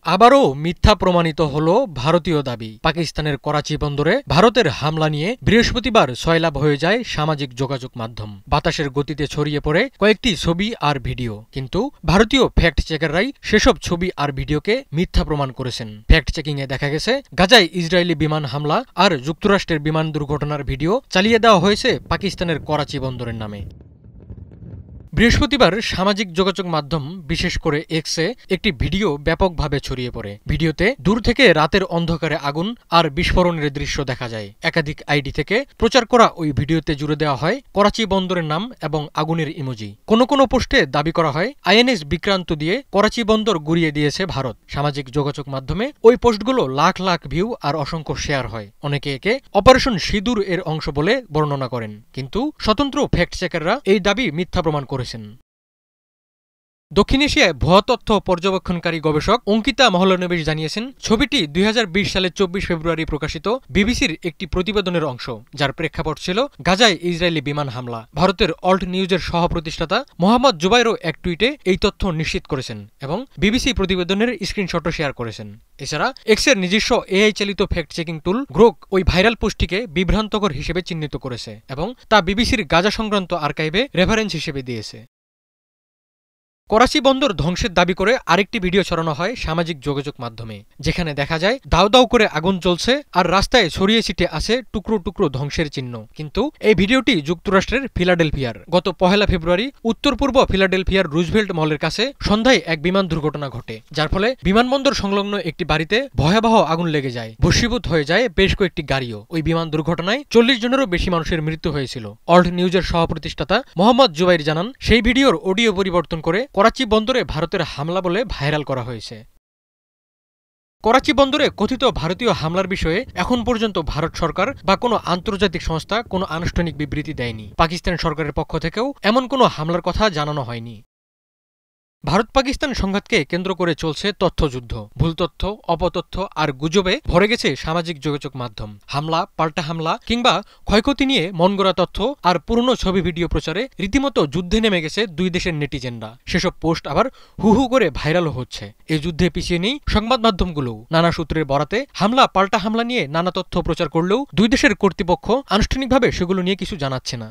আবারও মিথ্যা প্রমাণিত হল ভারতীয় দাবি। পাকিস্তানের করাচি বন্দরে ভারতের হামলা নিয়ে বৃহস্পতিবার সয়লাব হয়ে যায় সামাজিক যোগাযোগ মাধ্যম। বাতাসের গতিতে ছড়িয়ে পড়ে কয়েকটি ছবি আর ভিডিও, কিন্তু ভারতীয় ফ্যাক্ট চেকাররাই সেসব ছবি আর ভিডিওকে মিথ্যা প্রমাণ করেছেন। ফ্যাক্ট চেকিংয়ে দেখা গেছে গাজায় ইসরায়েলি বিমান হামলা আর যুক্তরাষ্ট্রের বিমান দুর্ঘটনার ভিডিও চালিয়ে দেওয়া হয়েছে পাকিস্তানের করাচি বন্দরের নামে। বৃহস্পতিবার সামাজিক যোগাযোগ মাধ্যম বিশেষ করে এক্সে একটি ভিডিও ব্যাপকভাবে ছড়িয়ে পড়ে। ভিডিওতে দূর থেকে রাতের অন্ধকারে আগুন আর বিস্ফোরণের দৃশ্য দেখা যায়। একাধিক আইডি থেকে প্রচার করা ওই ভিডিওতে জুড়ে দেওয়া হয় করাচি বন্দরের নাম এবং আগুনের ইমোজি। কোনো কোনো পোস্টে দাবি করা হয় আইএনএস বিক্রান্ত দিয়ে করাচি বন্দর গুড়িয়ে দিয়েছে ভারত। সামাজিক যোগাযোগ মাধ্যমে ওই পোস্টগুলো লাখ লাখ ভিউ আর অসংখ্য শেয়ার হয়। অনেকে একে অপারেশন সিঁদুর এর অংশ বলে বর্ণনা করেন, কিন্তু স্বতন্ত্র ফ্যাক্ট চেকাররা এই দাবি মিথ্যা প্রমাণ করেছেন। দক্ষিণ এশিয়ায় ভুয়া তথ্য পর্যবেক্ষণকারী গবেষক অঙ্কিতা মহলানবিশ জানিয়েছেন, ছবিটি 2020 সালের 24 ফেব্রুয়ারি প্রকাশিত বিবিসির একটি প্রতিবেদনের অংশ, যার প্রেক্ষাপট ছিল গাজায় ইসরায়েলি বিমান হামলা। ভারতের অল্ট নিউজের সহ প্রতিষ্ঠাতা মোহাম্মদ জুবাইরও এক টুইটে এই তথ্য নিশ্চিত করেছেন এবং বিবিসি প্রতিবেদনের স্ক্রিনশটও শেয়ার করেছেন। এছাড়া এক্সের নিজস্ব এআই চালিত ফ্যাক্ট চেকিং টুল গ্রোক ওই ভাইরাল পোস্টটিকে বিভ্রান্তকর হিসেবে চিহ্নিত করেছে এবং তা বিবিসির গাজা সংক্রান্ত আর্কাইভে রেফারেন্স হিসেবে দিয়েছে। করাচি বন্দর ধ্বংসের দাবি করে আরেকটি ভিডিও ছড়ানো হয় সামাজিক যোগাযোগ মাধ্যমে, যেখানে দেখা যায় দাউ দাউ করে আগুন জ্বলছে আর রাস্তায় ছড়িয়ে ছিটে আছে টুকরো টুকরো ধ্বংসের চিহ্ন। কিন্তু এই ভিডিওটি যুক্তরাষ্ট্রের ফিলাডেলফিয়ার। গত 1 ফেব্রুয়ারি উত্তর পূর্ব ফিলাডেলফিয়ার রুজভেল্ট মলের কাছে সন্ধ্যায় এক বিমান দুর্ঘটনা ঘটে, যার ফলে বিমানবন্দর সংলগ্ন একটি বাড়িতে ভয়াবহ আগুন লেগে যায়। ভস্মীভূত হয়ে যায় বেশ কয়েকটি গাড়িও। ওই বিমান দুর্ঘটনায় 40 জনেরও বেশি মানুষের মৃত্যু হয়েছিল। অল্ট নিউজের সহ প্রতিষ্ঠাতা মোহাম্মদ জুবাইর জানান, সেই ভিডিওর অডিও পরিবর্তন করে করাচি বন্দরে ভারতের হামলা বলে ভাইরাল করা হয়েছে। করাচি বন্দরে কথিত ভারতীয় হামলার বিষয়ে এখন পর্যন্ত ভারত সরকার বা কোনো আন্তর্জাতিক সংস্থা কোনো আনুষ্ঠানিক বিবৃতি দেয়নি। পাকিস্তান সরকারের পক্ষ থেকেও এমন কোনো হামলার কথা জানানো হয়নি। ভারত পাকিস্তান সংঘাতকে কেন্দ্র করে চলছে তথ্যযুদ্ধ। ভুল তথ্য, অপতথ্য আর গুজবে ভরে গেছে সামাজিক যোগাযোগ মাধ্যম। হামলা, পাল্টা হামলা কিংবা ক্ষয়ক্ষতি নিয়ে মনগড়া তথ্য আর পুরনো ছবি ভিডিও প্রচারে রীতিমতো যুদ্ধে নেমে গেছে দুই দেশের নেটিজেনরা। সেসব পোস্ট আবার হু হু করে ভাইরালও হচ্ছে। এই যুদ্ধে পিছিয়ে নেই সংবাদ মাধ্যমগুলোও। নানা সূত্রের বরাতে হামলা, পাল্টা হামলা নিয়ে নানা তথ্য প্রচার করলেও দুই দেশের কর্তৃপক্ষ আনুষ্ঠানিকভাবে সেগুলো নিয়ে কিছু জানাচ্ছে না।